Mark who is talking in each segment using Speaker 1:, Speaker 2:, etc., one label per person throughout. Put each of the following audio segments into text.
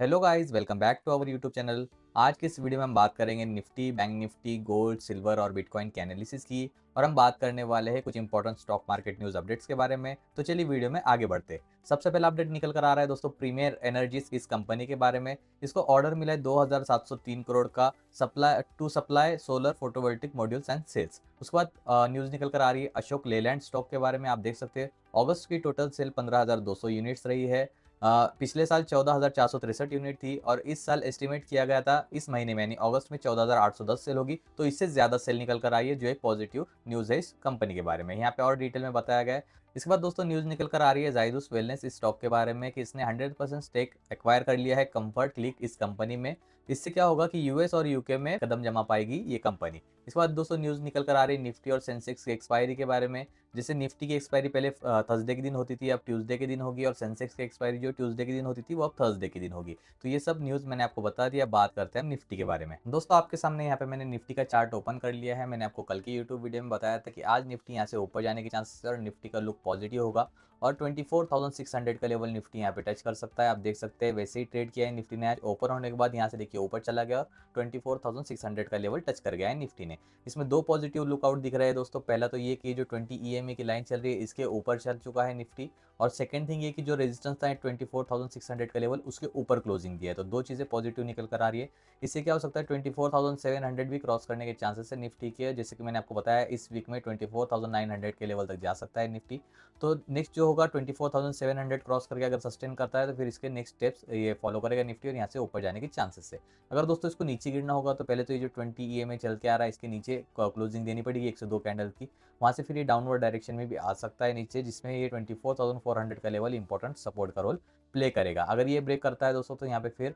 Speaker 1: Hello guys, welcome back to our YouTube channel. आज की इस वीडियो में हम बात करेंगे Nifty, bank Nifty, gold, silver और बिटकॉइन के एनालिसिस की। और हम बात करने वाले हैं कुछ important stock market news updates के बारे में। तो चलिए वीडियो में आगे बढ़ते हैं। सबसे पहला अपडेट निकल कर आ रहा है दोस्तों प्रीमियर एनर्जीज इस कंपनी के बारे में। इसको ऑर्डर मिला है 2703 करोड़ का supply solar photovoltaic modules and cells. उसके बाद न्यूज़ निकल कर आ रही है अशोक लेलैंड स्टॉक के बारे में। आप देख सकते हैं अगस्त की टोटल सेल 15,200 यूनिट्स रही है। पिछले साल 14,463 यूनिट थी और इस साल एस्टिमेट किया गया था इस महीने में यानी अगस्त में 14,810 सेल होगी। तो इससे ज़्यादा सेल निकल कर आई है, जो एक पॉजिटिव न्यूज़ है इस कंपनी के बारे में। यहाँ पे और डिटेल में बताया गया है। इसके बाद दोस्तों न्यूज़ निकल कर आ रही है जाइडस वेलनेस इस स्टॉक के बारे में कि इसने 100% स्टेक एक्वायर कर लिया है कंफर्ट क्लिक इस कंपनी में। इससे क्या होगा कि यूएस और यूके में कदम जमा पाएगी ये कंपनी। इसके बाद दोस्तों न्यूज़ निकल कर आ रही है निफ्टी और सेंसेक्स की एक्सपायरी के बारे में। जैसे निफ्टी की एक्सपायरी पहले थर्सडे के दिन होती थी, अब ट्यूसडे के दिन होगी, और सेंसेक्स की एक्सपायरी जो ट्यूसडे के दिन होती थी वो अब थर्सडे के दिन होगी। तो ये सब न्यूज़ मैंने आपको बता दिया। बात करते हैं निफ्टी के बारे में। दोस्तों आपके सामने यहाँ पे मैंने निफ्टी का चार्ट ओपन कर लिया है। मैंने आपको कल की यूट्यूब वीडियो में बताया था कि आज निफ्टी यहाँ से ऊपर जाने के चांसेस है और निफ्टी का लुक पॉजिटिव होगा और 24,600 का लेवल निफ्टी यहाँ पे टच कर सकता है। आप देख सकते हैं वैसे ही ट्रेड किया है निफ्टी ने। आज ओपन होने के बाद यहाँ से देखिए ऊपर चला गया और 24,600 का लेवल टच कर गया है निफ्टी ने। इसमें दो पॉजिटिव लुकआउट दिख रहे हैं दोस्तों। पहला तो ये कि जो 20 ईएमए की लाइन चल रही है इसके ऊपर चल चुका है निफ्टी, और सेकंड थिंग ये कि जो रेजिस्टेंस था 24,600 का लेवल उसके ऊपर क्लोजिंग दिया है। तो दो चीज़ें पॉजिटिव निकल कर आ रही है। इससे क्या हो सकता है 24,700 भी क्रॉस करने के चांसेस है निफ्टी के। जैसे कि मैंने आपको बताया इस वीक में 24,900 के लेवल तक जा सकता है निफ्टी। तो नेक्स्ट जो होगा 24,700 क्रॉस करके अगर सस्टेन करता है तो फिर इसके नेक्स्ट स्टेप्स ये फॉलो करेगा निफ्टी और यहाँ से ऊपर जाने के चांसेस है। अगर दोस्तों इसको नीचे गिरना होगा तो पहले तो ये जो 20 ईएमए चल के आ रहा है इसके नीचे क्लोजिंग देनी पड़ेगी 102 कैंडल की। वहाँ से फिर ये डाउनवर्ड डायरेक्शन में भी आ सकता है नीचे, जिसमें ये 24,400 का लेवल इंपॉर्टेंट सपोर्ट का रोल प्ले करेगा। अगर ये ब्रेक करता है दोस्तों तो यहाँ पे फिर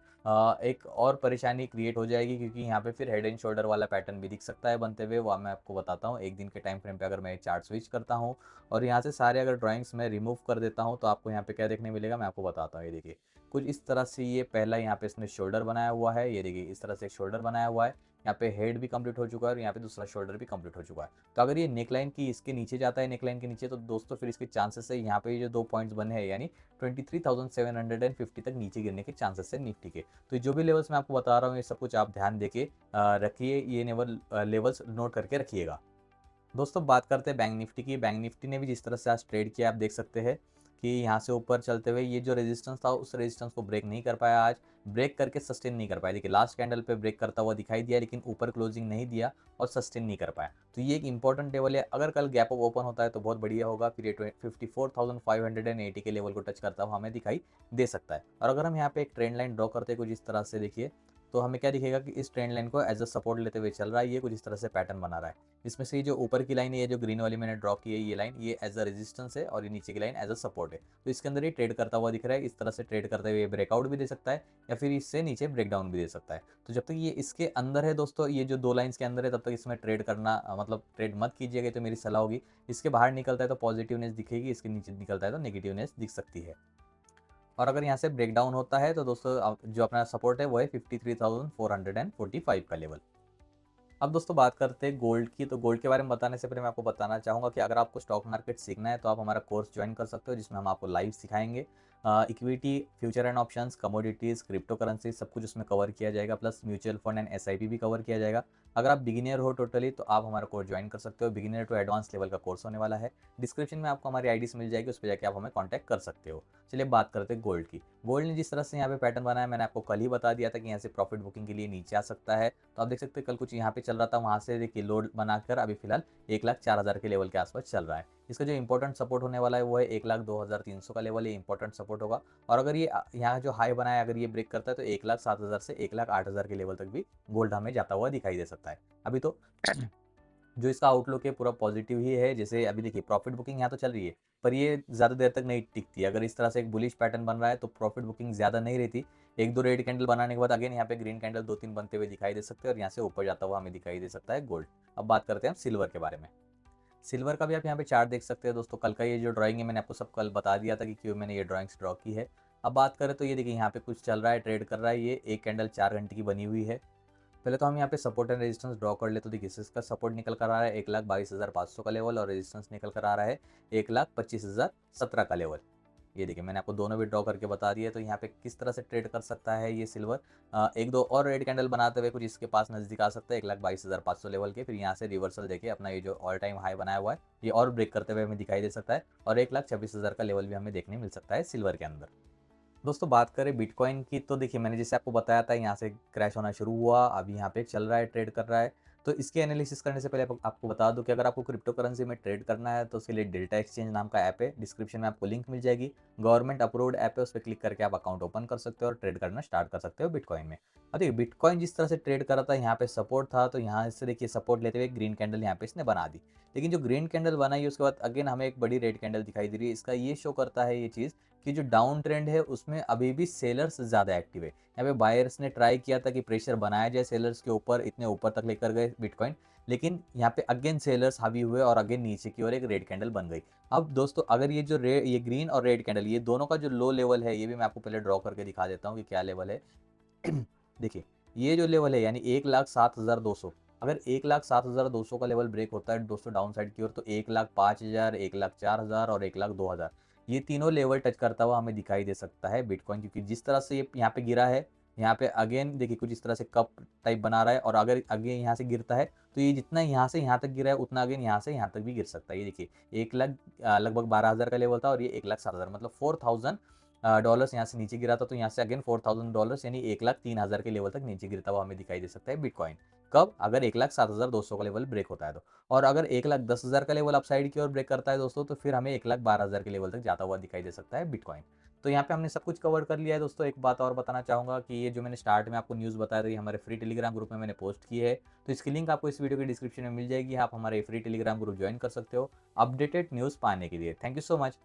Speaker 1: एक और परेशानी क्रिएट हो जाएगी, क्योंकि यहाँ पे फिर हेड एंड शोल्डर वाला पैटर्न भी दिख सकता है बनते हुए। वो मैं आपको बताता हूँ एक दिन के टाइम फ्रेम पे अगर मैं चार्ट स्विच करता हूँ और यहाँ से सारे अगर ड्राइंग्स में रिमूव कर देता हूँ तो आपको यहाँ पे क्या देखने मिलेगा मैं आपको बताता हूँ। ये देखिए कुछ इस तरह से ये पहला यहाँ पे इसने शोल्डर बनाया हुआ है। ये देखिए इस तरह से एक शोल्डर बनाया हुआ है। यहाँ पे हेड भी कंप्लीट हो चुका है और यहाँ पे दूसरा शोल्डर भी कंप्लीट हो चुका है। तो अगर ये नेकलाइन की इसके नीचे जाता है नेकलाइन के नीचे तो दोस्तों फिर इसके चांसेस है यहाँ पे ये जो दो पॉइंट्स बने हैं यानी 23,750 तक नीचे गिरने के चांसेस है निफ्टी के। तो जो भी लेवल्स मैं आपको बता रहा हूँ ये सब कुछ आप ध्यान देके रखिए, ये लेवल्स नोट करके रखिएगा। दोस्तों बात करते हैं बैंक निफ्टी की। बैंक निफ्टी ने भी जिस तरह से आज ट्रेड किया आप देख सकते हैं कि यहाँ से ऊपर चलते हुए ये जो रेजिस्टेंस था उस रेजिस्टेंस को ब्रेक नहीं कर पाया। आज ब्रेक करके सस्टेन नहीं कर पाया। देखिए लास्ट कैंडल पे ब्रेक करता हुआ दिखाई दिया लेकिन ऊपर क्लोजिंग नहीं दिया और सस्टेन नहीं कर पाया। तो ये एक इंपॉर्टेंट लेवल है। अगर कल गैप अप ओपन होता है तो बहुत बढ़िया होगा। फिर ये 54,580 के लेवल को टच करता हुआ हमें दिखाई दे सकता है। और अगर हम यहाँ पे एक ट्रेंड लाइन ड्रॉ करते हैं कुछ इस तरह से देखिए तो हमें क्या दिखेगा कि इस ट्रेंड लाइन को एज अ सपोर्ट लेते हुए चल रहा है। ये कुछ इस तरह से पैटर्न बना रहा है। इसमें से ये जो ऊपर की लाइन है ये जो ग्रीन वाली मैंने ड्रॉ की है ये लाइन ये एज अ रेजिस्टेंस है और ये नीचे की लाइन एज अ सपोर्ट है। तो इसके अंदर ये ट्रेड करता हुआ दिख रहा है। इस तरह से ट्रेड करते हुए ब्रेकआउट भी दे सकता है या फिर इससे नीचे ब्रेकडाउन भी दे सकता है। तो जब तक ये इसके अंदर है दोस्तों, ये जो दो लाइंस के अंदर है तब तक इसमें ट्रेड करना मतलब ट्रेड मत कीजिएगा। तो मेरी सलाह होगी इसके बाहर निकलता है तो पॉजिटिवनेस दिखेगी, इसके नीचे निकलता है तो नेगेटिवनेस दिख सकती है। और अगर यहाँ से ब्रेकडाउन होता है तो दोस्तों जो अपना सपोर्ट है वो है 53,445 का लेवल। अब दोस्तों बात करते हैं गोल्ड की। तो गोल्ड के बारे में बताने से पहले मैं आपको बताना चाहूँगा कि अगर आपको स्टॉक मार्केट सीखना है तो आप हमारा कोर्स ज्वाइन कर सकते हो जिसमें हम आपको लाइव सिखाएंगे। Equity, future and options, commodities, crypto currency सब कुछ उसमें कवर किया जाएगा, plus mutual fund and SIP भी कवर किया जाएगा। अगर आप बिगिनियर हो टोटली तो आप हमारा कोर्स ज्वाइन कर सकते हो। बिगिनियर टू एडवांस लेवल का कोर्स होने वाला है। डिस्क्रिप्शन में आपको हमारी आईडीज मिल जाएगी, उस पर जाकर आप हमें कॉन्टैक्ट कर सकते हो। चलिए बात करते हैं गोल्ड की। गोल्ड ने जिस तरह से यहाँ पे पैटर्न बनाया मैंने आपको कल ही बता दिया था कि यहाँ से प्रॉफिट बुकिंग के लिए नीचे आ सकता है। तो आप देख सकते हैं कल कुछ यहाँ पे चल रहा था, वहाँ से देखिए लोड बनाकर अभी फिलहाल 1,04,000 के लेवल के आसपास चल रहा है। इसका जो इंपॉर्टेंट सपोर्ट होने वाला है वो है 1,02,300 का लेवल, ये इंपॉर्टेंट सपोर्ट होगा। और अगर ये यहाँ जो हाई बनाया अगर ये ब्रेक करता है तो 1,07,000 से 1,08,000 के लेवल तक भी गोल्ड हमें जाता हुआ दिखाई दे सकता है। अभी तो जो इसका आउटलुक है पूरा पॉजिटिव ही है। जैसे अभी देखिए प्रॉफिट बुकिंग यहाँ तो चल रही है पर ये ज़्यादा देर तक नहीं टिकती। अगर इस तरह से एक बुलिश पैटर्न बन रहा है तो प्रॉफिट बुकिंग ज़्यादा नहीं रहती। एक दो रेड कैंडल बनाने के बाद अगेन यहाँ पे ग्रीन कैंडल दो तीन बनते हुए दिखाई दे सकते हैं और यहाँ से ऊपर जाता हुआ हमें दिखाई दे सकता है गोल्ड। अब बात करते हैं हम सिल्वर के बारे में। सिल्वर का भी आप यहाँ पे चार्ट देख सकते हैं दोस्तों। कल का ये जो ड्राइंग है मैंने आपको सब कल बता दिया था कि क्यों मैंने ये ड्राइंग्स ड्रॉ की है। अब बात करें तो ये देखिए यहाँ पे कुछ चल रहा है, ट्रेड कर रहा है। ये एक कैंडल 4 घंटे की बनी हुई है। पहले तो हम यहाँ पे सपोर्ट एंड रेजिस्टेंस ड्रॉ कर ले। तो देखिए इसका सपोर्ट निकल कर आ रहा है 1,22,500 का लेवल और रेजिस्टेंस निकल कर आ रहा है 1,25,017 का लेवल। ये देखिए मैंने आपको दोनों भी ड्रॉ करके बता दिए। तो यहाँ पे किस तरह से ट्रेड कर सकता है ये सिल्वर, एक दो और रेड कैंडल बनाते हुए कुछ इसके पास नज़दीक आ सकता है 1,22,500 लेवल के, फिर यहाँ से रिवर्सल देके अपना ये जो ऑल टाइम हाई बनाया हुआ है ये और ब्रेक करते हुए हमें दिखाई दे सकता है, और 1,26,000 का लेवल भी हमें देखने मिल सकता है सिल्वर के अंदर। दोस्तों बात करें बिटकॉइन की, तो देखिए मैंने जैसे आपको बताया था यहाँ से क्रैश होना शुरू हुआ, अभी यहाँ पे चल रहा है, ट्रेड कर रहा है। तो इसके एनालिसिस करने से पहले आपको बता दूं कि अगर आपको क्रिप्टो करेंसी में ट्रेड करना है तो उसके लिए डेल्टा एक्सचेंज नाम का ऐप है, डिस्क्रिप्शन में आपको लिंक मिल जाएगी। गवर्नमेंट अप्रूव्ड ऐप है, उस पर क्लिक करके आप अकाउंट ओपन कर सकते हो और ट्रेड करना स्टार्ट कर सकते हो बिटकॉइन में। अब देखिए बिटकॉइन जिस तरह से ट्रेड कर रहा था, यहाँ पे सपोर्ट था, तो यहाँ से देखिए सपोर्ट लेते हुए ग्रीन कैंडल यहाँ पे इसने बना दी। लेकिन जो ग्रीन कैंडल बनाई उसके बाद अगेन हमें एक बड़ी रेड कैंडल दिखाई दे रही है। इसका ये शो करता है ये चीज़ कि जो डाउन ट्रेंड है उसमें अभी भी सेलर्स ज़्यादा एक्टिव है। यहाँ पे बायर्स ने ट्राई किया था कि प्रेशर बनाया जाए सेलर्स के ऊपर, इतने ऊपर तक लेकर गए बिटकॉइन, लेकिन यहाँ पे अगेन सेलर्स हावी हुए और अगेन नीचे की ओर एक रेड कैंडल बन गई। अब दोस्तों अगर ये जो ये ग्रीन और रेड कैंडल, ये दोनों का जो लो लेवल है, ये भी मैं आपको पहले ड्रॉ करके दिखा देता हूँ कि क्या लेवल है। देखिए ये जो लेवल है यानी 1,07,200, अगर 1,07,200 का लेवल ब्रेक होता है दोस्तों डाउन साइड की ओर, तो 1,05,000, 1,04,000 और 1,02,000, ये तीनों लेवल टच करता हुआ हमें दिखाई दे सकता है बिटकॉइन, क्योंकि जिस तरह से ये यहाँ पे गिरा है, यहाँ पे अगेन देखिए कुछ इस तरह से कप टाइप बना रहा है, और अगर अगेन यहाँ से गिरता है तो ये जितना यहाँ से यहाँ तक गिरा है उतना अगेन यहाँ से यहाँ तक भी गिर सकता है। ये देखिए 1,00,000 लगभग 12,000 का लेवल था, और ये 1,07,000 मतलब 4,000 डॉलर्स यहाँ से नीचे गिरा था, तो यहाँ से अगेन 4,000 डॉलर्स यानी 1,03,000 के लेवल तक नीचे गिरता हुआ हमें दिखाई दे सकता है बिटकॉइन। कब? अगर 1,07,200 का लेवल ब्रेक होता है तो। और अगर 1,10,000 का लेवल अपसाइड की ओर ब्रेक करता है दोस्तों, तो फिर हमें 1,12,000 के लेवल तक जाता हुआ दिखाई दे सकता है बिटकॉइन। तो यहाँ पे हमने सब कुछ कवर कर लिया है दोस्तों। एक बात और बताना चाहूँगा कि ये जो मैंने स्टार्ट में आपको न्यूज़ बताया था, ये हमारे फ्री टेलीग्राम ग्रुप में मैंने पोस्ट की है, तो इसकी लिंक आपको इस वीडियो के डिस्क्रिप्शन में मिल जाएगी। आप हमारे फ्री टेलीग्राम ग्रुप ज्वाइन कर सकते हो अपडेटेड न्यूज़ पाने के लिए। Thank you so much.